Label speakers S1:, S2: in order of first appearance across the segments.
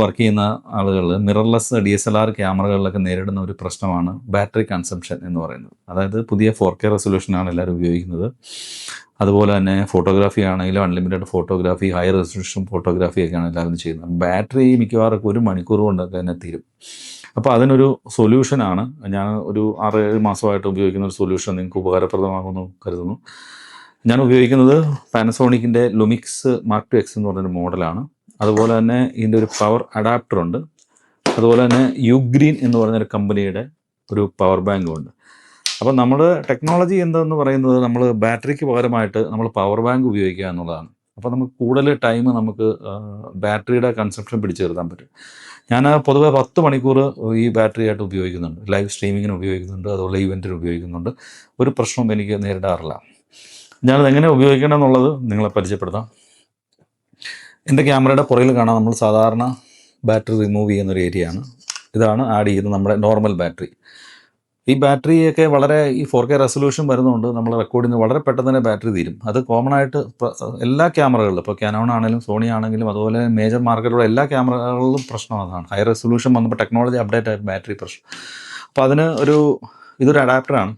S1: Work ചെയ്യുന്ന ആളുകൾ mirrorless DSLR ക്യാമറകളിലൊക്കെ നേരിടുന്ന ഒരു പ്രശ്നമാണ് ബാറ്ററി കൺസംഷൻ എന്ന് പറയുന്നത്. അതായത് പുതിയ 4K റെസൊല്യൂഷനാണ് എല്ലാവരും ഉപയോഗിക്കുന്നത്. അതുപോലെ തന്നെ ഫോട്ടോഗ്രാഫി ആണെങ്കിലും അൺലിമിറ്റഡ് ഫോട്ടോഗ്രാഫി, ഹൈ റെസൊല്യൂഷൻ ഫോട്ടോഗ്രാഫിയൊക്കെയാണ് എല്ലാവരും ചെയ്യുന്നത്. ബാറ്ററി മിക്കവാറും 1 മണിക്കൂർ കൊണ്ടൊക്കെ തന്നെ തീരും. അപ്പോൾ അതിനൊരു സൊല്യൂഷനാണ് ഞാൻ ഒരു 6-7 മാസമായിട്ട് ഉപയോഗിക്കുന്ന ഒരു സൊല്യൂഷൻ നിങ്ങൾക്ക് ഉപകാരപ്രദമാകുമെന്ന് കരുതുന്നു. ഞാൻ ഉപയോഗിക്കുന്നത് പാനസോണിക്കിൻ്റെ ലുമിക്സ് Mark II X എന്ന് പറഞ്ഞൊരു മോഡലാണ്. അതുപോലെ തന്നെ ഇതിൻ്റെ ഒരു പവർ അഡാപ്റ്റർ ഉണ്ട്. അതുപോലെ തന്നെ യുഗ്രീൻ എന്ന് പറഞ്ഞൊരു കമ്പനിയുടെ ഒരു പവർ ബാങ്കും ഉണ്ട്. അപ്പോൾ നമ്മുടെ ടെക്നോളജി എന്തെന്ന് പറയുന്നത് നമ്മൾ ബാറ്ററിക്ക് പകരമായിട്ട് നമ്മൾ പവർ ബാങ്ക് ഉപയോഗിക്കുക എന്നുള്ളതാണ്. അപ്പോൾ നമുക്ക് കൂടുതൽ ടൈം നമുക്ക് ബാറ്ററിയുടെ കൺസംപ്ഷൻ പിടിച്ചു നിർത്താൻ പറ്റും. ഞാൻ പൊതുവെ 10 മണിക്കൂർ ഈ ബാറ്ററി ആയിട്ട് ഉപയോഗിക്കുന്നുണ്ട്. ലൈവ് സ്ട്രീമിങ്ങിന് ഉപയോഗിക്കുന്നുണ്ട്, അതുപോലെ ഇവൻറ്റിന് ഉപയോഗിക്കുന്നുണ്ട്. ഒരു പ്രശ്നവും എനിക്ക് നേരിടാറില്ല. ഞാനത് എങ്ങനെ ഉപയോഗിക്കണം എന്നുള്ളത് നിങ്ങളെ പരിചയപ്പെടുത്താം. എൻ്റെ ക്യാമറയുടെ പുറകിൽ കാണാൻ നമ്മൾ സാധാരണ ബാറ്ററി റിമൂവ് ചെയ്യുന്നൊരു ഏരിയയാണ്. ഇതാണ് ആഡ് ചെയ്യുന്നത് നമ്മുടെ നോർമൽ ബാറ്ററി. ഈ ബാറ്ററിയൊക്കെ വളരെ ഈ 4K റെസൊല്യൂഷൻ വരുന്നതുകൊണ്ട് നമ്മൾ റെക്കോർഡ് ചെയ്യുന്നത് വളരെ പെട്ടെന്ന് തന്നെ ബാറ്ററി തീരും. അത് കോമൺ ആയിട്ട് എല്ലാ ക്യാമറകളിലും, ഇപ്പോൾ കാനോൺ ആണെങ്കിലും സോണി ആണെങ്കിലും അതുപോലെ മേജർ മാർക്കറ്റിലുള്ള എല്ലാ ക്യാമറകളിലും പ്രശ്നം അതാണ്. ഹൈ റെസൊല്യൂഷൻ വന്നപ്പോൾ ടെക്നോളജി അപ്ഡേറ്റ് ആയിട്ട് ബാറ്ററി പ്രശ്നം. അപ്പോൾ അതിന് ഇതൊരു അഡാപ്റ്ററാണ്.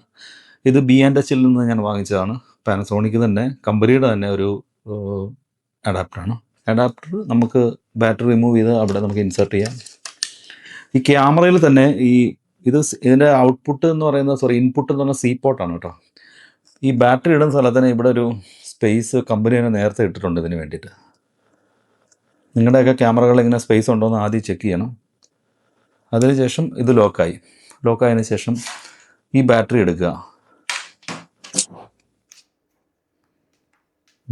S1: ഇത് B&Hൽ നിന്ന് ഞാൻ വാങ്ങിച്ചതാണ്. പാനസോണിക്ക് തന്നെ കമ്പനിയുടെ തന്നെ ഒരു അഡാപ്റ്ററാണ്. അഡാപ്റ്റർ നമുക്ക് ബാറ്ററി റിമൂവ് ചെയ്ത് അവിടെ നമുക്ക് ഇൻസേർട്ട് ചെയ്യാം. ഈ ക്യാമറയിൽ തന്നെ ഇതിൻ്റെ ഔട്ട്പുട്ട് എന്ന് പറയുന്നത് ഇൻപുട്ട് എന്ന് പറഞ്ഞാൽ C-പോർട്ടാണ് കേട്ടോ. ഈ ബാറ്ററി ഇടുന്ന സ്ഥലത്തിന് ഇവിടെ ഒരു സ്പേസ് കമ്പനി തന്നെ നേരത്തെ ഇട്ടിട്ടുണ്ട് ഇതിന് വേണ്ടിയിട്ട്. നിങ്ങളുടെയൊക്കെ ക്യാമറകളിൽ ഇങ്ങനെ സ്പേസ് ഉണ്ടോ എന്ന് ആദ്യം ചെക്ക് ചെയ്യണം. അതിനുശേഷം ഇത് ലോക്കായതിനു ശേഷം ഈ ബാറ്ററി എടുക്കുക.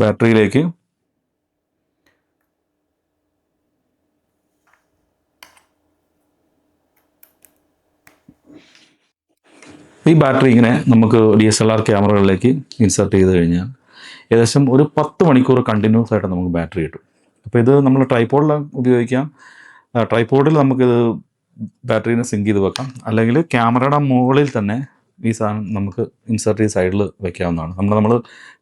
S1: ബാറ്ററിയിലേക്ക് ഈ ബാറ്ററി ഇങ്ങനെ നമുക്ക് DSLR ക്യാമറകളിലേക്ക് ഇൻസേർട്ട് ചെയ്ത് കഴിഞ്ഞാൽ ഏകദേശം ഒരു 10 മണിക്കൂർ കണ്ടിന്യൂസ് ആയിട്ട് നമുക്ക് ബാറ്ററി കിട്ടും. അപ്പോൾ ഇത് നമ്മൾ ട്രൈപോഡിൽ ഉപയോഗിക്കാം. ട്രൈപോഡിൽ നമുക്കിത് ബാറ്ററീനെ സിങ്ക് ചെയ്ത് വെക്കാം. അല്ലെങ്കിൽ ക്യാമറയുടെ മുകളിൽ തന്നെ ഈ സാധനം നമുക്ക് ഇൻസേർട്ട് ചെയ്ത് സൈഡിൽ വെക്കാവുന്നതാണ്. നമ്മൾ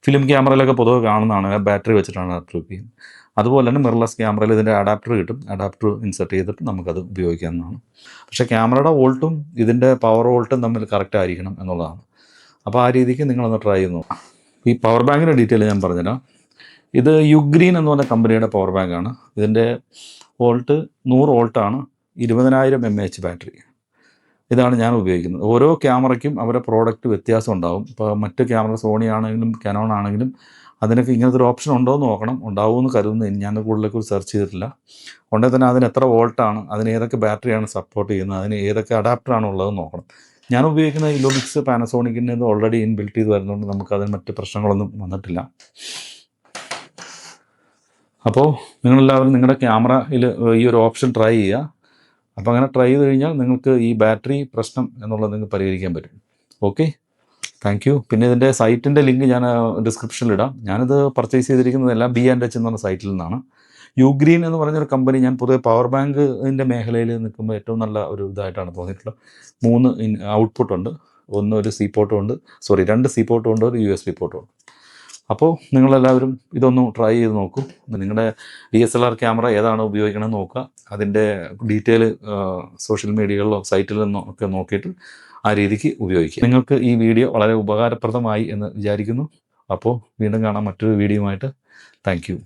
S1: ഫിലിം ക്യാമറയിലൊക്കെ പൊതുവെ കാണുന്നതാണ്, ബാറ്ററി വെച്ചിട്ടാണ് അഡാപ്റ്റർ ചെയ്യുന്നത്. അതുപോലെ തന്നെ മിറർലെസ് ക്യാമറയിൽ ഇതിൻ്റെ അഡാപ്റ്റർ കിട്ടും. അഡാപ്റ്റർ ഇൻസേർട്ട് ചെയ്തിട്ട് നമുക്കത് ഉപയോഗിക്കാവുന്നതാണ്. പക്ഷേ ക്യാമറയുടെ വോൾട്ടും ഇതിൻ്റെ പവർ വോൾട്ടും തമ്മിൽ കറക്റ്റ് ആയിരിക്കണം എന്നുള്ളതാണ്. അപ്പോൾ ആ രീതിക്ക് നിങ്ങളൊന്ന് ട്രൈ ചെയ്ത് നോക്കാം. ഈ പവർ ബാങ്കിൻ്റെ ഡീറ്റെയിൽ ഞാൻ പറഞ്ഞുതരാം. ഇത് യുഗ്രീൻ എന്ന് പറഞ്ഞ കമ്പനിയുടെ പവർ ബാങ്കാണ്. ഇതിൻ്റെ വോൾട്ട് 100 വോൾട്ടാണ്. 20,000 mAh battery. ഇതാണ് ഞാൻ ഉപയോഗിക്കുന്നത്. ഓരോ ക്യാമറയ്ക്കും അവരുടെ പ്രോഡക്റ്റ് വ്യത്യാസം ഉണ്ടാവും. ഇപ്പോൾ മറ്റ് ക്യാമറ സോണി ആണെങ്കിലും കാനോൺ ആണെങ്കിലും അതിനൊക്കെ ഇങ്ങനത്തെ ഒരു ഓപ്ഷൻ ഉണ്ടോ എന്ന് നോക്കണം. ഉണ്ടാവുമെന്ന് കരുതുന്നു. ഞാൻ കൂടുതലേക്ക് സെർച്ച് ചെയ്തിട്ടില്ല. ഉണ്ടെങ്കിൽ തന്നെ അതിന് എത്ര വോൾട്ടാണ്, അതിന് ഏതൊക്കെ ബാറ്ററിയാണ് സപ്പോർട്ട് ചെയ്യുന്നത്, അതിന് ഏതൊക്കെ അഡാപ്റ്ററാണ് ഉള്ളതെന്ന് നോക്കണം. ഞാൻ ഉപയോഗിക്കുന്ന ഈ ലുമിക്സ് പാനസോണിക്കിൻ്റെ ഓൾറെഡി ഇൻബിൽറ്റ് ചെയ്ത് വരുന്നതുകൊണ്ട് നമുക്കതിന് മറ്റ് പ്രശ്നങ്ങളൊന്നും വന്നിട്ടില്ല. അപ്പോൾ നിങ്ങളെല്ലാവരും നിങ്ങളുടെ ക്യാമറയിൽ ഈ ഒരു ഓപ്ഷൻ ട്രൈ ചെയ്യുക. അപ്പോൾ അങ്ങനെ ട്രൈ ചെയ്ത് കഴിഞ്ഞാൽ നിങ്ങൾക്ക് ഈ ബാറ്ററി പ്രശ്നം എന്നുള്ളത് നിങ്ങൾക്ക് പരിഹരിക്കാൻ പറ്റും. Okay, thank you. പിന്നെ ഇതിൻ്റെ സൈറ്റിൻ്റെ ലിങ്ക് ഞാൻ ഡിസ്ക്രിപ്ഷനിലിടാം. ഞാനിത് പർച്ചേസ് ചെയ്തിരിക്കുന്നത് എല്ലാം B&H എന്ന് പറഞ്ഞ സൈറ്റിൽ നിന്നാണ്. യുഗ്രീൻ എന്ന് പറഞ്ഞൊരു കമ്പനി ഞാൻ പൊതുവെ പവർ ബാങ്കിൻ്റെ മേഖലയിൽ നിൽക്കുമ്പോൾ ഏറ്റവും നല്ല ഒരു ഇതായിട്ടാണ് തോന്നിയിട്ടുള്ളത്. 3 ഔട്ട്പുട്ട് ഉണ്ട്. ഒരു C-പോർട്ടും ഉണ്ട്, 2 C-പോർട്ടും ഉണ്ട്, ഒരു USB പോർട്ടും ഉണ്ട്. അപ്പോൾ നിങ്ങളെല്ലാവരും ഇതൊന്ന് ട്രൈ ചെയ്ത് നോക്കൂ. നിങ്ങളുടെ DSLR ക്യാമറ ഏതാണ് ഉപയോഗിക്കണമെന്ന് നോക്കുക. അതിൻ്റെ ഡീറ്റെയിൽ സോഷ്യൽ മീഡിയകളിലോ സൈറ്റിൽ നിന്നോ ഒക്കെ നോക്കിയിട്ട് ആ രീതിക്ക് ഉപയോഗിക്കുക. നിങ്ങൾക്ക് ഈ വീഡിയോ വളരെ ഉപകാരപ്രദമായി എന്ന് വിചാരിക്കുന്നു. അപ്പോൾ വീണ്ടും കാണാം മറ്റൊരു വീഡിയോയുമായിട്ട്. Thank you.